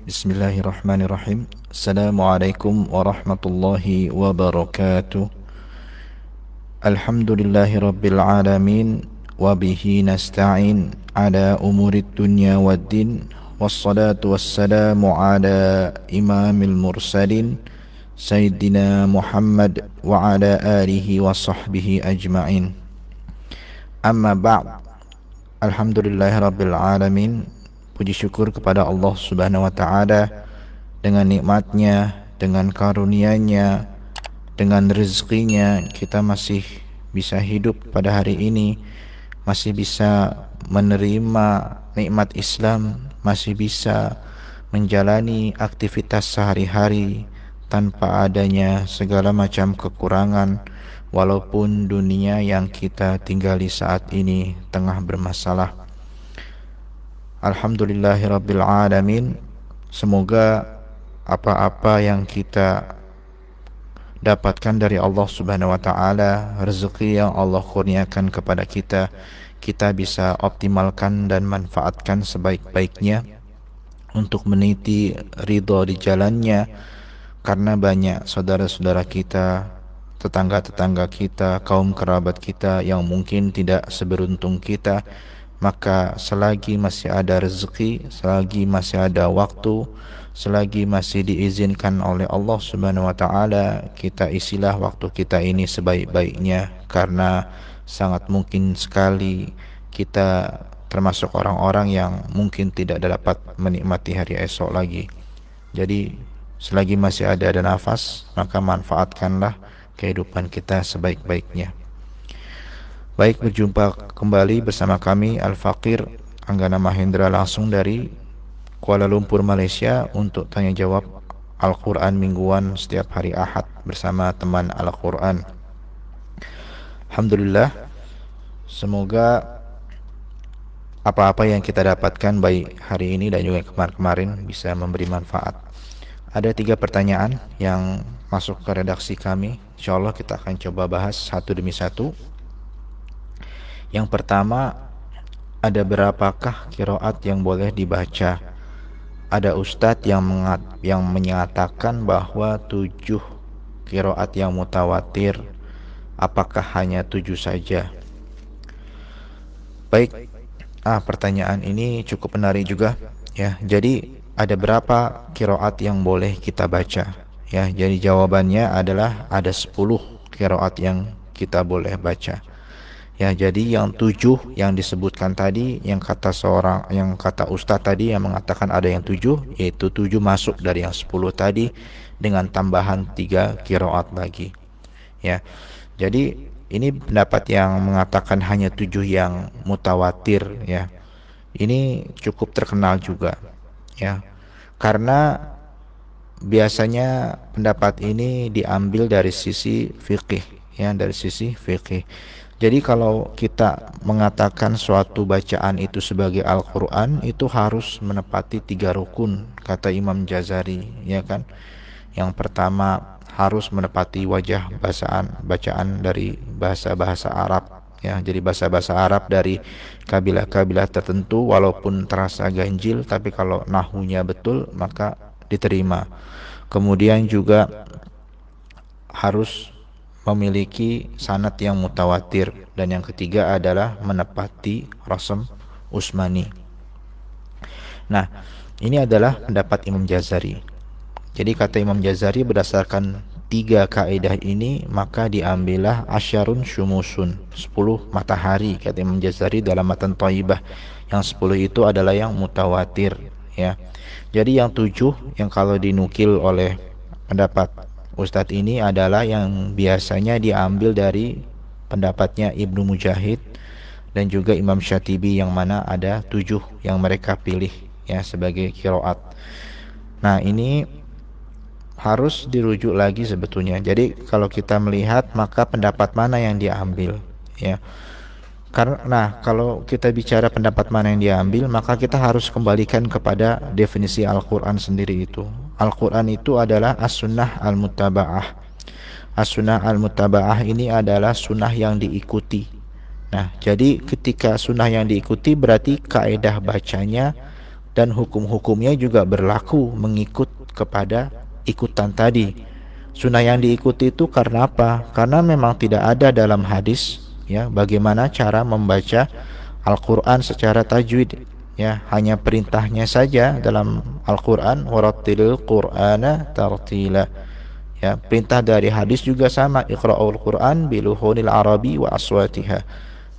Bismillahirrahmanirrahim. Assalamualaikum warahmatullahi wabarakatuh. Alhamdulillahi rabbil alamin, wabihi nasta'in ala umurid dunya waddin, wassalatu wassalamu ala imamil mursalin Sayyidina Muhammad wa ala alihi wa sahbihi ajma'in. Amma ba'd. Alhamdulillahi rabbil alamin. Puji syukur kepada Allah Subhanahu wa taala dengan nikmatnya, dengan karunia-Nya, dengan rezekinya kita masih bisa hidup pada hari ini, masih bisa menerima nikmat Islam, masih bisa menjalani aktivitas sehari-hari tanpa adanya segala macam kekurangan, walaupun dunia yang kita tinggali saat ini tengah bermasalah. Alhamdulillahirabbil alamin. Semoga apa-apa yang kita dapatkan dari Allah Subhanahu wa taala, rezeki yang Allah kurniakan kepada kita, kita bisa optimalkan dan manfaatkan sebaik-baiknya untuk meniti ridha di jalannya, karena banyak saudara-saudara kita, tetangga-tetangga kita, kaum kerabat kita yang mungkin tidak seberuntung kita. Maka selagi masih ada rezeki, selagi masih ada waktu, selagi masih diizinkan oleh Allah Subhanahu wa taala, kita isilah waktu kita ini sebaik-baiknya, karena sangat mungkin sekali kita termasuk orang-orang yang mungkin tidak dapat menikmati hari esok lagi. Jadi selagi masih ada nafas, maka manfaatkanlah kehidupan kita sebaik-baiknya. Baik, berjumpa kembali bersama kami Al-Faqir Anggana Mahendra, langsung dari Kuala Lumpur, Malaysia, untuk tanya jawab Al-Quran mingguan setiap hari Ahad bersama teman Al-Quran. Alhamdulillah, semoga apa-apa yang kita dapatkan baik hari ini dan juga kemarin-kemarin bisa memberi manfaat. Ada 3 pertanyaan yang masuk ke redaksi kami. InsyaAllah kita akan coba bahas satu demi satu. Yang pertama, ada berapakah qiraat yang boleh dibaca? Ada ustadz yang menyatakan bahwa 7 qiraat yang mutawatir. Apakah hanya 7 saja? Baik, pertanyaan ini cukup menarik juga ya. Jadi ada berapa qiraat yang boleh kita baca? Ya, jadi jawabannya adalah ada 10 qiraat yang kita boleh baca. Ya, jadi yang 7 yang disebutkan tadi, yang kata ustadz tadi yang mengatakan ada yang 7, yaitu 7 masuk dari yang 10 tadi dengan tambahan 3 qiraat lagi. Ya. Jadi ini pendapat yang mengatakan hanya 7 yang mutawatir ya. Ini cukup terkenal juga ya. Karena biasanya pendapat ini diambil dari sisi fikih ya, dari sisi fikih. Jadi kalau kita mengatakan suatu bacaan itu sebagai Al-Quran, itu harus menepati 3 rukun, kata Imam Jazari, ya kan? Yang pertama, harus menepati wajah bacaan dari bahasa-bahasa Arab, ya. Jadi bahasa-bahasa Arab dari kabilah-kabilah tertentu, walaupun terasa ganjil, tapi kalau nahunya betul, maka diterima. Kemudian juga harus memiliki sanad yang mutawatir, dan yang ketiga adalah menepati rasm Utsmani. Nah, ini adalah pendapat Imam Jazari. Jadi kata Imam Jazari, berdasarkan 3 kaidah ini maka diambillah asyarun syumusun, 10 matahari, kata Imam Jazari dalam Matan Thayyibah. Yang 10 itu adalah yang mutawatir ya. Jadi yang 7 yang kalau dinukil oleh pendapat Ustadz ini adalah yang biasanya diambil dari pendapatnya Ibnu Mujahid dan juga Imam Syatibi, yang mana ada 7 yang mereka pilih ya sebagai qiraat. Nah, ini harus dirujuk lagi sebetulnya. Jadi kalau kita melihat maka pendapat mana yang diambil ya. Karena kalau kita bicara pendapat mana yang diambil, maka kita harus kembalikan kepada definisi Al-Quran sendiri itu. Al-Quran itu adalah as-sunnah al-muttaba'ah. As-sunnah al-muttaba'ah ini adalah sunnah yang diikuti. Nah, jadi ketika sunnah yang diikuti berarti kaedah bacanya dan hukum-hukumnya juga berlaku mengikut kepada ikutan tadi. Sunnah yang diikuti itu karena apa? Karena memang tidak ada dalam hadis ya bagaimana cara membaca Al-Quran secara tajwid. Ya, hanya perintahnya saja dalam Al-Quran, warattilil Qur'ana tartila. Ya, perintah dari hadis juga sama, iqra'ul Qur'an biluhunil arabi wa aswatiha.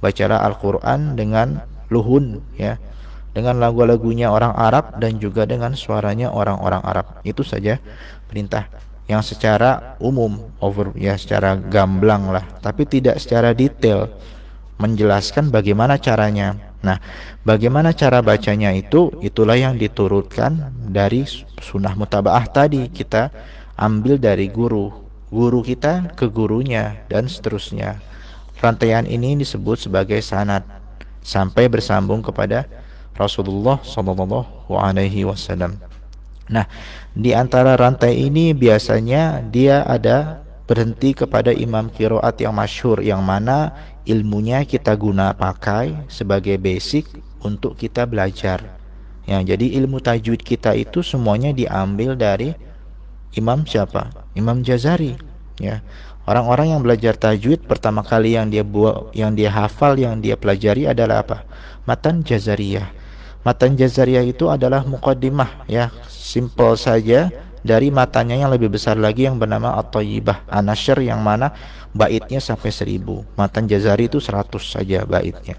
Bacalah Al-Quran dengan luhun, ya, dengan lagu-lagunya orang Arab dan juga dengan suaranya orang-orang Arab. Itu saja perintah yang secara umum, ya, secara gamblang lah, tapi tidak secara detail menjelaskan bagaimana caranya. Nah, bagaimana cara bacanya itulah yang diturutkan dari sunnah mutabaah tadi. Kita ambil dari guru kita ke gurunya dan seterusnya. Rantaian ini disebut sebagai sanad sampai bersambung kepada Rasulullah Shallallahu Alaihi Wasallam. Nah, di antara rantai ini biasanya dia ada berhenti kepada imam qiraat yang masyhur, yang mana ilmunya kita guna pakai sebagai basic untuk kita belajar. Ya, jadi ilmu tajwid kita itu semuanya diambil dari Imam siapa? Imam Jazari. Ya, orang-orang yang belajar tajwid pertama kali yang dia hafal, yang dia pelajari adalah apa? Matan Jazariyah. Matan Jazariyah itu adalah muqaddimah, ya, simple saja dari matanya yang lebih besar lagi yang bernama At-Thayyibah An-Nashr, yang mana baitnya sampai 1000. Matan Jazari itu 100 saja baitnya.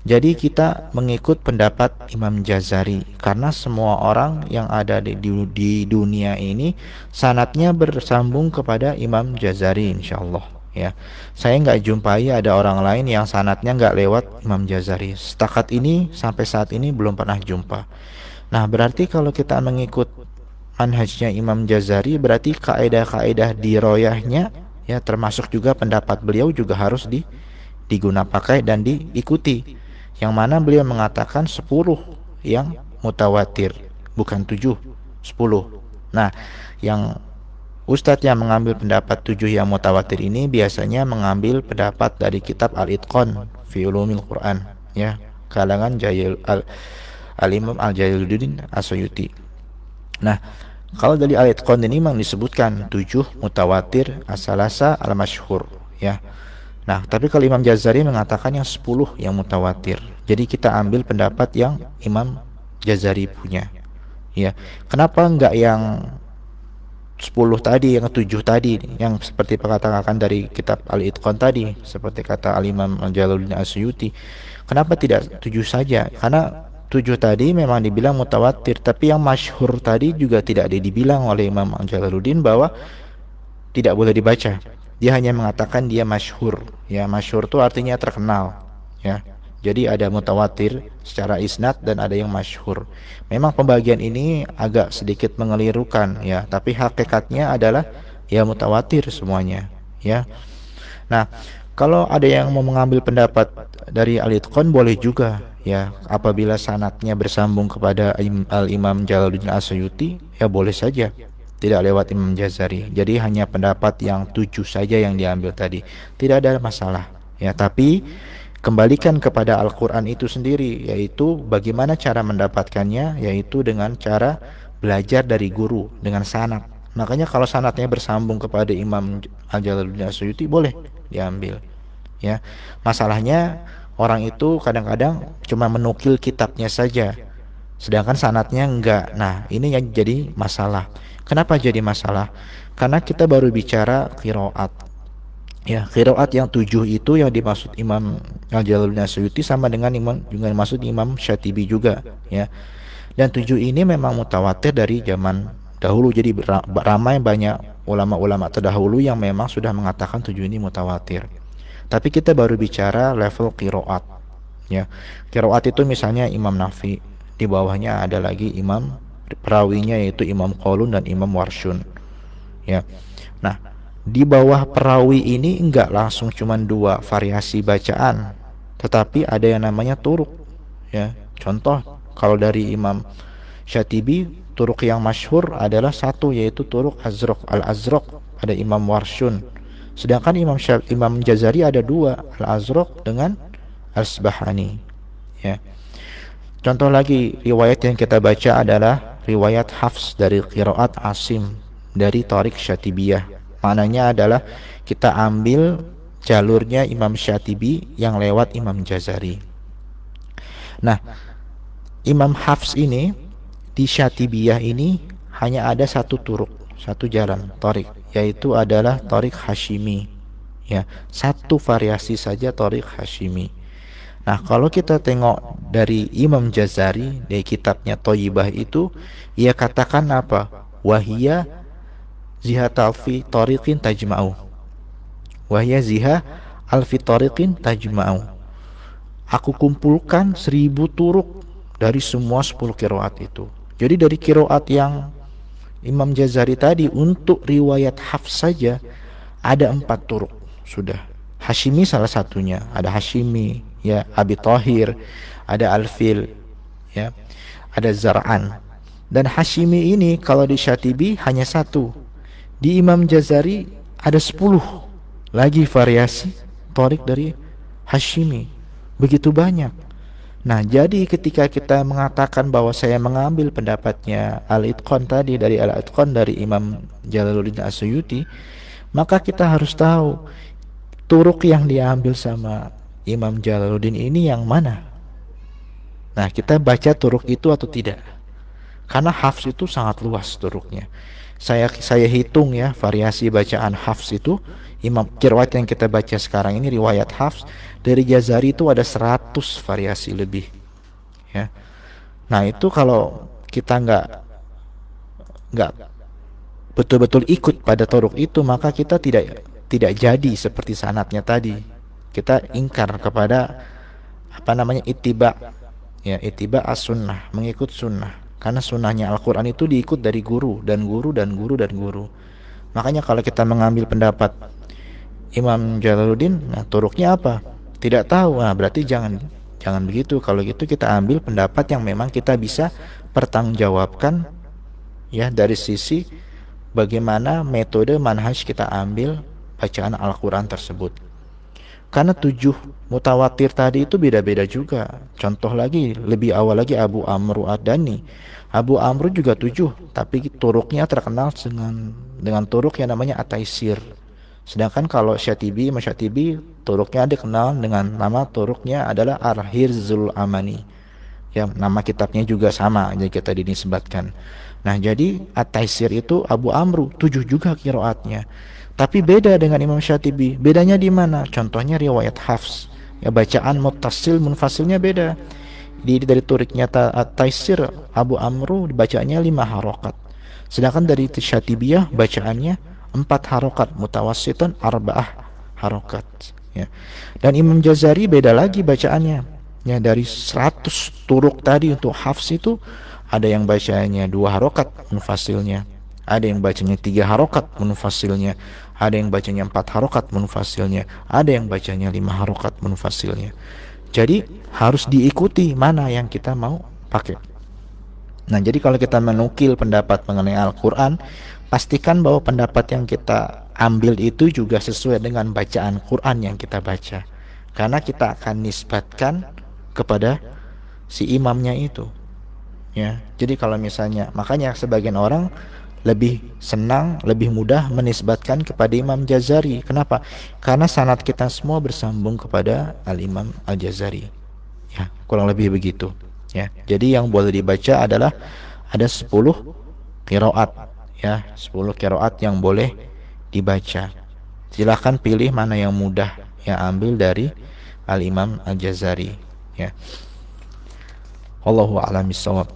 Jadi kita mengikut pendapat Imam Jazari karena semua orang yang ada di dunia ini sanadnya bersambung kepada Imam Jazari, insyaallah. Ya, saya nggak jumpai ada orang lain yang sanadnya nggak lewat Imam Jazari. Setakat ini sampai saat ini belum pernah jumpa. Nah, berarti kalau kita mengikut manhajnya Imam Jazari, berarti kaedah-kaedah diroyahnya, ya, termasuk juga pendapat beliau juga harus diguna pakai dan diikuti. Yang mana beliau mengatakan 10 yang mutawatir, bukan 7, 10. Nah, yang ustadz yang mengambil pendapat 7 yang mutawatir ini biasanya mengambil pendapat dari kitab Al-Itqan fi Ulumil Quran, ya, kalangan Al-Imam Al-Jalaluddin As-Suyuti. Nah, kalau dari Al-Itqan ini memang disebutkan 7 mutawatir as-salasa al-masyhur, ya. Nah, tapi kalau Imam Jazari mengatakan yang 10 yang mutawatir. Jadi kita ambil pendapat yang Imam Jazari punya. Ya. Kenapa enggak yang 10 tadi, yang 7 tadi, yang seperti perkataan dari kitab Al-Itqan tadi, seperti kata Al-Imam Al-Jalaluddin As-Suyuti. Kenapa tidak 7 saja? Karena 7 tadi memang dibilang mutawatir, tapi yang masyhur tadi juga tidak dibilang oleh Imam Al-Jalaluddin bahwa tidak boleh dibaca. Dia hanya mengatakan dia masyhur. Ya, masyhur itu artinya terkenal, ya. Jadi ada mutawatir secara isnad dan ada yang masyhur. Memang pembagian ini agak sedikit mengelirukan, ya, tapi hakikatnya adalah ya mutawatir semuanya, ya. Nah, kalau ada yang mau mengambil pendapat dari Al-Itqan boleh juga, ya, apabila sanadnya bersambung kepada Al-Imam Jalaluddin As-Suyuti, ya boleh saja, tidak lewat Imam Jazari. Jadi hanya pendapat yang 7 saja yang diambil tadi, tidak ada masalah, ya. Tapi kembalikan kepada Al-Quran itu sendiri, yaitu bagaimana cara mendapatkannya, yaitu dengan cara belajar dari guru dengan sanad. Makanya kalau sanadnya bersambung kepada Imam Al-Jalaluddin As-Suyuti boleh diambil, ya. Masalahnya orang itu kadang-kadang cuma menukil kitabnya saja, sedangkan sanadnya enggak. Nah, ini yang jadi masalah. Kenapa jadi masalah? Karena kita baru bicara qiraat. Ya, qiraat yang 7 itu yang dimaksud Imam Al-Jalaluddin As-Suyuti sama dengan juga dimaksud Imam Syatibi juga, ya. Dan 7 ini memang mutawatir dari zaman dahulu. Jadi ramai banyak ulama-ulama terdahulu yang memang sudah mengatakan 7 ini mutawatir. Tapi kita baru bicara level qiraat, ya. Qiraat itu misalnya Imam Nafi, di bawahnya ada lagi imam perawinya yaitu Imam Qalun dan Imam Warshun, ya. Nah, di bawah perawi ini enggak langsung cuman 2 variasi bacaan, tetapi ada yang namanya turuk, ya. Contoh, kalau dari Imam Syatibi turuk yang masyhur adalah satu, yaitu turuk Al-Azraq pada Imam Warshun. Sedangkan Imam Jazari ada dua, Al-Azraq dengan Al-Asbahani. Ya. Contoh lagi riwayat yang kita baca adalah riwayat Hafs dari qiraat Asim dari Thariq Syatibiyah. Maknanya adalah kita ambil jalurnya Imam Syatibi yang lewat Imam Jazari. Nah, Imam Hafs ini di Syatibiyah ini hanya ada satu turuk, satu jalan Thariq, yaitu adalah Thariq Hashimi. Ya, satu variasi saja Thariq Hashimi. Nah, kalau kita tengok dari Imam Jazari di kitabnya Thayyibah itu, ia katakan apa? Wahia ziha alfi tariqin tajma'u. Wahia ziha alfi tariqin tajma'u. Aku kumpulkan 1000 turuk dari semua 10 qiraat itu. Jadi dari qiraat yang Imam Jazari tadi untuk riwayat Hafs saja ada 4 turuk sudah. Hashimi salah satunya, ada Hashimi, ya, Abi Thahir, ada Alfil, ya, ada Zar'an. Dan Hashimi ini kalau di Syatibi hanya satu. Di Imam Jazari ada 10 lagi variasi Thariq dari Hashimi. Begitu banyak. Nah, jadi ketika kita mengatakan bahwa saya mengambil pendapatnya Al-Itqan tadi dari Al-Itqan dari Imam Jalaluddin As-Suyuti, maka kita harus tahu turuk yang diambil sama Imam Jalaluddin ini yang mana. Nah, kita baca turuk itu atau tidak? Karena Hafs itu sangat luas turuknya. Saya hitung ya, variasi bacaan Hafs itu, Imam qiraat yang kita baca sekarang ini riwayat Hafs dari Jazari itu ada 100 variasi lebih. Ya. Nah, itu kalau kita nggak betul-betul ikut pada turuk itu, maka kita tidak jadi seperti sanatnya tadi. Kita ingkar kepada ittiba, ya, ittiba as-sunnah, mengikut sunnah. Karena sunnahnya Al-Quran itu diikut dari guru dan guru dan guru dan guru. Makanya kalau kita mengambil pendapat Imam Jalaluddin, nah turuknya apa? Tidak tahu. Nah, berarti jangan begitu. Kalau gitu kita ambil pendapat yang memang kita bisa pertanggungjawabkan, ya, dari sisi bagaimana metode manhaj kita ambil bacaan Al-Quran tersebut. Karena 7 mutawatir tadi itu beda-beda juga. Contoh lagi, lebih awal lagi Abu Amr Ad-Dani. Abu Amr juga 7, tapi turuknya terkenal dengan turuk yang namanya At-Taisir. Sedangkan kalau Syatibi, Imam Syatibi, turuknya dikenal dengan nama turuknya adalah Al-Hirzul Amani. Ya, nama kitabnya juga sama, jadi kita dinisbatkan. Nah, jadi At-Taisir itu Abu Amr 7 juga qiraatnya. Tapi beda dengan Imam Syatibi. Bedanya di mana? Contohnya riwayat Hafs. Ya, bacaan muttasil munfasilnya beda. Dari turiknya At-Taisir Abu Amru dibacaannya 5 harokat. Sedangkan dari Syatibiyah bacaannya 4 harokat, mutawassitan arba'ah harokat. Ya. Dan Imam Jazari beda lagi bacaannya. Ya, dari 100 turuk tadi untuk Hafs itu ada yang bacanya 2 harokat munfasilnya. Ada yang bacanya 3 harokat munfasilnya, ada yang bacanya 4 harokat munfasilnya, ada yang bacanya 5 harokat munfasilnya. Jadi harus diikuti mana yang kita mau pakai. Nah, jadi kalau kita menukil pendapat mengenai Al-Quran, pastikan bahwa pendapat yang kita ambil itu juga sesuai dengan bacaan Quran yang kita baca. Karena kita akan nisbatkan kepada si imamnya itu. Ya, jadi kalau misalnya, makanya sebagian orang lebih senang, lebih mudah menisbatkan kepada Imam Jazari. Kenapa? Karena sanad kita semua bersambung kepada Al-Imam Al-Jazari. Ya, kurang lebih begitu. Ya, jadi yang boleh dibaca adalah ada 10 qiraat, ya, 10 qiraat yang boleh dibaca. Silahkan pilih mana yang mudah, yang ambil dari Al-Imam Al-Jazari. Ya. Wallahu a'lam bishawab.